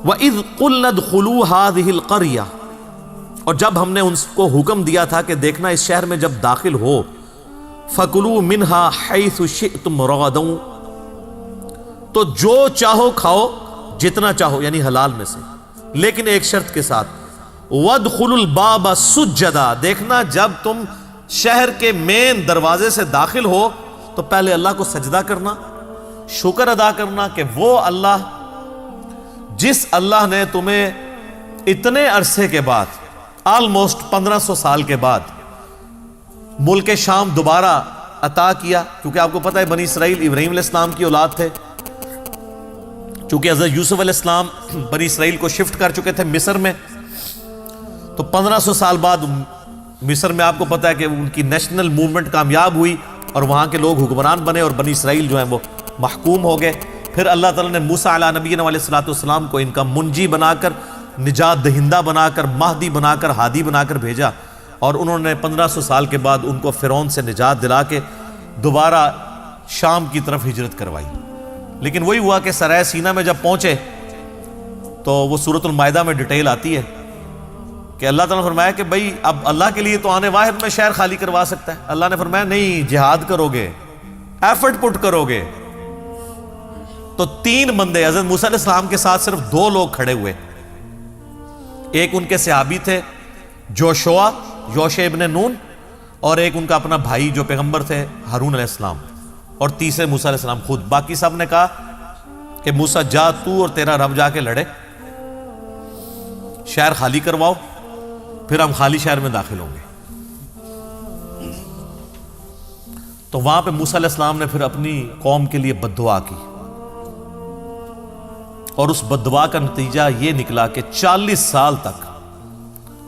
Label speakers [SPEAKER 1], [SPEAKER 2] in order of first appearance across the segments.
[SPEAKER 1] وَإِذْ قُلْنَا ادْخُلُوا هَٰذِهِ الْقَرْيَةَ، اور جب ہم نے ان کو حکم دیا تھا کہ دیکھنا اس شہر میں جب داخل ہو، فَكُلُوا مِنْهَا حَيْثُ شِئْتُمْ رَغَدًا، تو جو چاہو کھاؤ جتنا چاہو، یعنی حلال میں سے، لیکن ایک شرط کے ساتھ، وَادْخُلُوا الْبَابَ سُجَّدًا، دیکھنا جب تم شہر کے مین دروازے سے داخل ہو تو پہلے اللہ کو سجدہ کرنا، شکر ادا کرنا کہ وہ اللہ جس اللہ نے تمہیں اتنے عرصے کے بعد، آلموسٹ 1500 سال کے بعد ملک شام دوبارہ عطا کیا، کیونکہ آپ کو پتہ ہے بنی اسرائیل ابراہیم علیہ السلام کی اولاد تھے، چونکہ حضرت یوسف علیہ السلام بنی اسرائیل کو شفٹ کر چکے تھے مصر میں، تو 1500 سال بعد مصر میں آپ کو پتہ ہے کہ ان کی نیشنل موومنٹ کامیاب ہوئی اور وہاں کے لوگ حکمران بنے اور بنی اسرائیل جو ہیں وہ محکوم ہو گئے۔ پھر اللہ تعالیٰ نے موسیٰ علیہ نبینا علیہ السلام کو ان کا منجی بنا کر، نجات دہندہ بنا کر، مہدی بنا کر، ہادی بنا کر بھیجا، اور انہوں نے 1500 سال کے بعد ان کو فرعون سے نجات دلا کے دوبارہ شام کی طرف ہجرت کروائی۔ لیکن وہی ہوا کہ سرائے سینا میں جب پہنچے تو وہ سورۃ المائدہ میں ڈیٹیل آتی ہے کہ اللہ تعالیٰ نے فرمایا کہ بھئی اب اللہ کے لیے تو آنے واحد میں شہر خالی کروا سکتا ہے۔ اللہ نے فرمایا نہیں، جہاد کرو گے، ایفرٹ پٹ کرو گے۔ تو 3 بندے حضرت موسیٰ علیہ السلام کے ساتھ صرف 2 لوگ کھڑے ہوئے، ایک ان کے صحابی تھے جوشوا ابن نون، اور ایک ان کا اپنا بھائی جو پیغمبر تھے ہارون علیہ السلام، اور تیسرے موسیٰ علیہ السلام خود۔ باقی سب نے کہا کہ موسیٰ جا تو اور تیرا رب جا کے لڑے، شہر خالی کرواؤ، پھر ہم خالی شہر میں داخل ہوں گے۔ تو وہاں پہ موسیٰ علیہ السلام نے پھر اپنی قوم کے لیے بد دعا کی، اور اس بد دعا کا نتیجہ یہ نکلا کہ 40 سال تک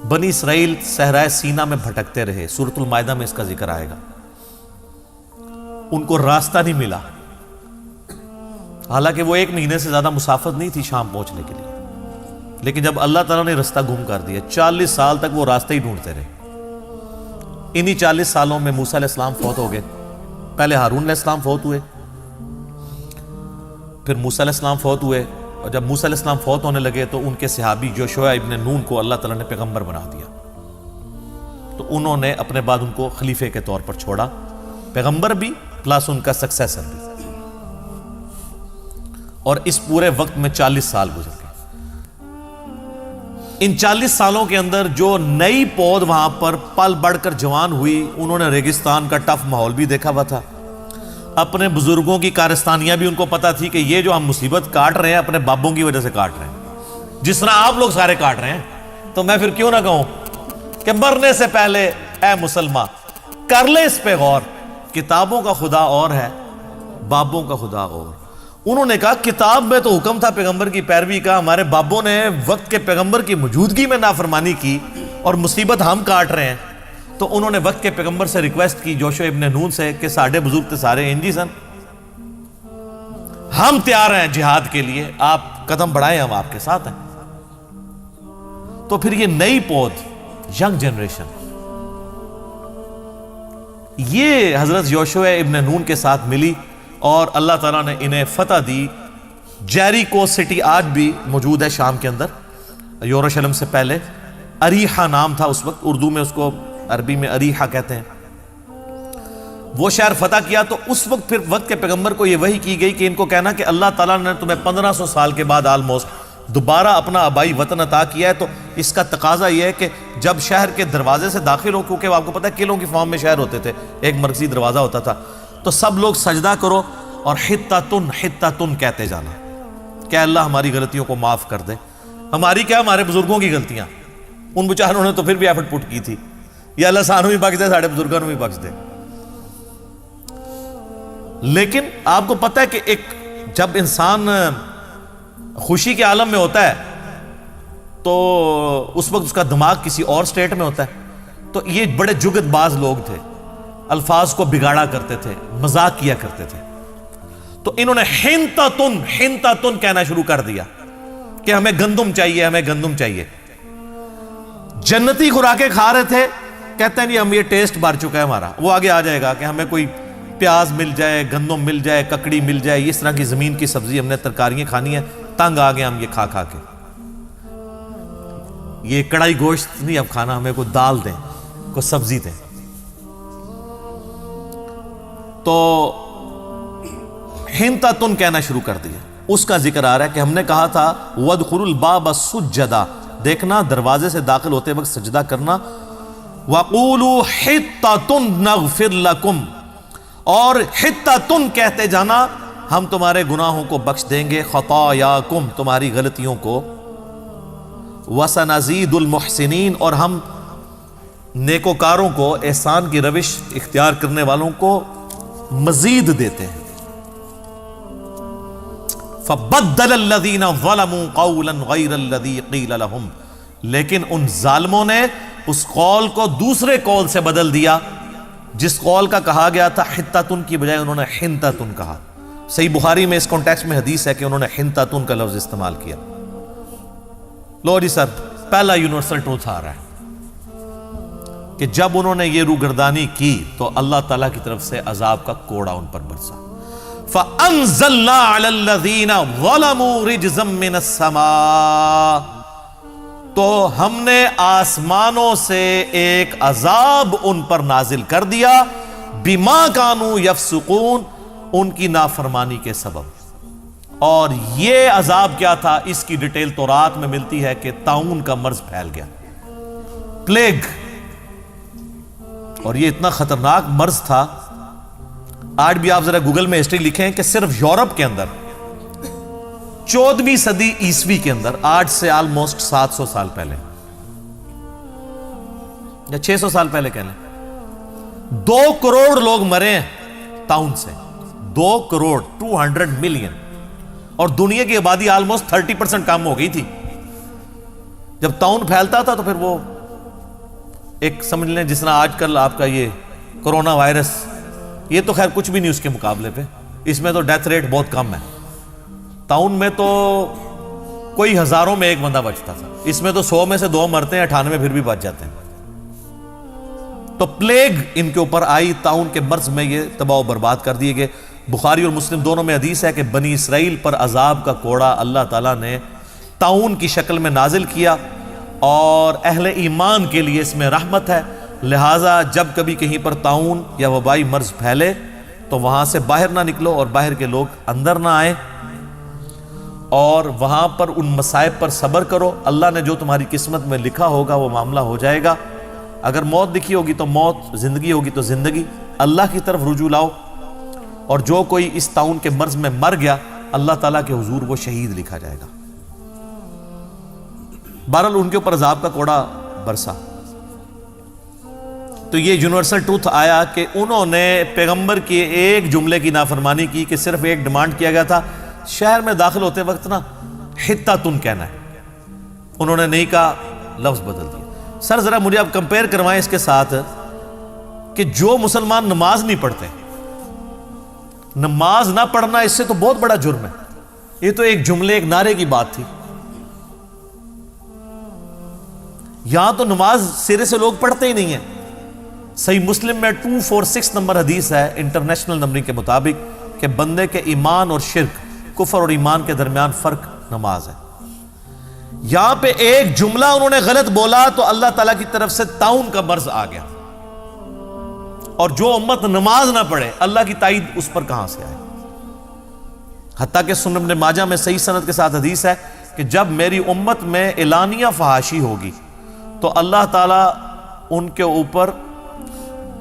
[SPEAKER 1] بنی اسرائیل صحرائے سینا میں بھٹکتے رہے۔ سورۃ المائدہ میں اس کا ذکر آئے گا۔ ان کو راستہ نہیں ملا، حالانکہ وہ 1 مہینے سے زیادہ مسافت نہیں تھی شام پہنچنے کے لیے، لیکن جب اللہ تعالیٰ نے راستہ گم کر دیا 40 سال تک وہ راستہ ہی ڈھونڈتے رہے۔ انہی 40 سالوں میں موسیٰ علیہ السلام فوت ہو گئے، پہلے ہارون علیہ السلام فوت ہوئے، پھر موسیٰ علیہ السلام فوت ہوئے، اور جب موسیٰ علیہ السلام فوت ہونے لگے تو ان کے صحابی جوشوا ابن نون کو اللہ تعالیٰ نے پیغمبر بنا دیا، تو انہوں نے اپنے بعد ان کو خلیفے کے طور پر چھوڑا، پیغمبر بھی پلس ان کا سکسیسر بھی، اور اس پورے وقت میں 40 سال گزر گئے۔ ان 40 سالوں کے اندر جو نئی پود وہاں پر پل بڑھ کر جوان ہوئی، انہوں نے ریگستان کا ٹف ماحول بھی دیکھا ہوا تھا، اپنے بزرگوں کی کارستانیاں بھی ان کو پتا تھی کہ یہ جو ہم مصیبت کاٹ رہے ہیں اپنے بابوں کی وجہ سے کاٹ رہے ہیں، جس طرح آپ لوگ سارے کاٹ رہے ہیں، تو میں پھر کیوں نہ کہوں کہ مرنے سے پہلے اے مسلمان کر لے اس پہ غور، کتابوں کا خدا اور ہے، بابوں کا خدا اور۔ انہوں نے کہا کتاب میں تو حکم تھا پیغمبر کی پیروی کا، ہمارے بابوں نے وقت کے پیغمبر کی موجودگی میں نافرمانی کی اور مصیبت ہم کاٹ رہے ہیں، تو انہوں نے وقت کے پیغمبر سے ریکویسٹ کی جوشوا ابن نون سے کہ ساڑھے بزرگ تے سارے انجی سن، ہم تیار ہیں جہاد کے لیے، آپ قدم بڑھائیں، ہم آپ کے ساتھ ہیں۔ تو پھر یہ نئی پود، ینگ جنریشن، یہ حضرت یوشوا ابن نون کے ساتھ ملی اور اللہ تعالیٰ نے انہیں فتح دی۔ جیریکو سٹی آج بھی موجود ہے شام کے اندر، یروشلم سے پہلے، اریحا نام تھا اس وقت، اردو میں اس کو عربی میں اریحا کہتے ہیں۔ وہ شہر فتح کیا تو اس وقت پھر وقت کے پیغمبر کو یہ وحی کی گئی کہ ان کو کہنا کہ اللہ تعالیٰ نے تمہیں 1500 سال کے بعد آلموسٹ دوبارہ اپنا آبائی وطن عطا کیا ہے، تو اس کا تقاضا یہ ہے کہ جب شہر کے دروازے سے داخل ہو، کیونکہ آپ کو پتہ ہے قلعوں کی فارم میں شہر ہوتے تھے، ایک مرکزی دروازہ ہوتا تھا، تو سب لوگ سجدہ کرو اور حتتن کہتے جانا کہ اللہ ہماری غلطیوں کو معاف کر دے۔ ہماری کیا، ہمارے بزرگوں کی غلطیاں، ان بیچاروں نے تو پھر بھی ایفرٹ پٹ کی تھی، یا اللہ سانو بھی بخش دے، ساڑھے بزرگوں بھی بخش دے۔ لیکن آپ کو پتہ ہے کہ ایک جب انسان خوشی کے عالم میں ہوتا ہے تو اس وقت اس کا دماغ کسی اور سٹیٹ میں ہوتا ہے، تو یہ بڑے جگت باز لوگ تھے، الفاظ کو بگاڑا کرتے تھے، مذاق کیا کرتے تھے، تو انہوں نے حنتتن کہنا شروع کر دیا کہ ہمیں گندم چاہیے، ہمیں گندم چاہیے۔ جنتی خوراکیں کھا رہے تھے، کہتے ہیں نہیں ہم یہ ٹیسٹ بھر چکا ہے ہمارا، وہ آگے آ جائے گا کہ ہمیں کوئی پیاز مل جائے، گندم مل جائے، ککڑی مل جائے، اس طرح کی زمین کی سبزی، ہم نے ترکاریاں کھانی ہیں، تنگ آ گئے ہم یہ کھا کھا کے، یہ کڑھائی گوشت نہیں اب کھانا، ہمیں کوئی دال دیں، کوئی سبزی دیں۔ تو حنطۃ کہنا شروع کر دیا۔ اس کا ذکر آ رہا ہے کہ ہم نے کہا تھا وادخلوا الباب سجدا، دیکھنا دروازے سے داخل ہوتے وقت سجدہ کرنا، وقولوا حطۃ نغفر لکم، اور حطۃ کہتے جانا ہم تمہارے گناہوں کو بخش دیں گے، خطایاکم تمہاری غلطیوں کو، وسنزید المحسنین اور ہم نیکوکاروں کو، احسان کی روش اختیار کرنے والوں کو مزید دیتے ہیں۔ فبدل الذین ظلموا قولا غیر الذی قیل لهم، لیکن ان ظالموں نے اس قول کو دوسرے قول سے بدل دیا، جس قول کا کہا گیا تھا حطۃ کی بجائے انہوں نے حنطۃ کہا۔ صحیح بخاری میں اس کانٹیکسٹ میں حدیث ہے کہ انہوں نے حنطۃ کا لفظ استعمال کیا۔ لو جی سر، پہلا یونیورسل ٹروتھ آ رہا ہے کہ جب انہوں نے یہ روگردانی کی تو اللہ تعالیٰ کی طرف سے عذاب کا کوڑا ان پر برسا۔ فَأَنزَلْنَا عَلَى الَّذِينَ ظَلَمُوا رِجْزًا مِّنَ السَّمَاءِ، تو ہم نے آسمانوں سے ایک عذاب ان پر نازل کر دیا، بِمَا كَانُوا يَفْسُقُونَ، ان کی نافرمانی کے سبب۔ اور یہ عذاب کیا تھا، اس کی ڈیٹیل تورات میں ملتی ہے کہ طاعون کا مرض پھیل گیا، پلیگ، اور یہ اتنا خطرناک مرض تھا۔ آج بھی آپ ذرا گوگل میں ہسٹری لکھیں کہ صرف یورپ کے اندر 14ویں صدی عیسوی کے اندر، آج سے آلموسٹ 700 سال پہلے یا 600 سال پہلے کہہ لیں، 2 کروڑ لوگ مرے ہیں طاعون سے، 2 کروڑ 200 ملین، اور دنیا کی آبادی آلموسٹ 30% کم ہو گئی تھی۔ جب طاعون پھیلتا تھا تو پھر وہ ایک سمجھ لیں جس طرح آج کل آپ کا یہ کرونا وائرس، یہ تو خیر کچھ بھی نہیں اس کے مقابلے پہ، اس میں تو ڈیتھ ریٹ بہت کم ہے۔ طاعون میں تو کوئی ہزاروں میں ایک بندہ بچتا تھا، اس میں تو 100 میں سے 2 مرتے ہیں، 98 پھر بھی بچ جاتے ہیں۔ تو پلیگ ان کے اوپر آئی، طاعون کے مرض میں یہ تباہ و برباد کر دیے گئے۔ بخاری اور مسلم دونوں میں حدیث ہے کہ بنی اسرائیل پر عذاب کا کوڑا اللہ تعالیٰ نے طاعون کی شکل میں نازل کیا، اور اہل ایمان کے لیے اس میں رحمت ہے۔ لہٰذا جب کبھی کہیں پر طاعون یا وبائی مرض پھیلے تو وہاں سے باہر نہ نکلو، اور باہر کے لوگ اندر نہ آئیں، اور وہاں پر ان مصائب پر صبر کرو۔ اللہ نے جو تمہاری قسمت میں لکھا ہوگا وہ معاملہ ہو جائے گا۔ اگر موت لکھی ہوگی تو موت، زندگی ہوگی تو زندگی، اللہ کی طرف رجوع لاؤ۔ اور جو کوئی اس طاعون کے مرض میں مر گیا، اللہ تعالیٰ کے حضور وہ شہید لکھا جائے گا۔ بہرحال ان کے اوپر عذاب کا کوڑا برسا۔ تو یہ یونیورسل ٹروتھ آیا کہ انہوں نے پیغمبر کی ایک جملے کی نافرمانی کی، کہ صرف ایک ڈیمانڈ کیا گیا تھا شہر میں داخل ہوتے وقت نا حطۃ کہنا ہے، انہوں نے نہیں کہا، لفظ بدل دیا۔ سر ذرا مجھے اب کمپیئر کروائیں اس کے ساتھ کہ جو مسلمان نماز نہیں پڑھتے، نماز نہ پڑھنا اس سے تو بہت بڑا جرم ہے، یہ تو ایک جملے، ایک نعرے کی بات تھی۔ یہاں تو نماز سرے سے لوگ پڑھتے ہی نہیں ہیں۔ صحیح مسلم میں 246 نمبر حدیث ہے انٹرنیشنل نمبرنگ کے مطابق کہ بندے کے ایمان اور شرک، کفر اور ایمان کے درمیان فرق نماز ہے۔ یہاں پہ ایک جملہ انہوں نے غلط بولا تو اللہ تعالیٰ کی طرف سے طاعون کا مرض آ گیا، اور جو امت نماز نہ پڑھے اللہ کی تائید اس پر کہاں سے آئے؟ حتیٰ کہ سنن ابن ماجہ میں صحیح سند کے ساتھ حدیث ہے کہ جب میری امت میں اعلانیہ فحاشی ہوگی تو اللہ تعالیٰ ان کے اوپر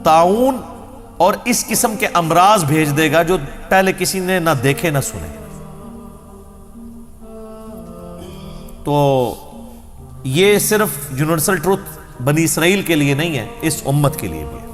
[SPEAKER 1] طاعون اور اس قسم کے امراض بھیج دے گا جو پہلے کسی نے نہ دیکھے نہ سنے۔ تو یہ صرف یونیورسل ٹروتھ بنی اسرائیل کے لیے نہیں ہے، اس امت کے لیے بھی ہے۔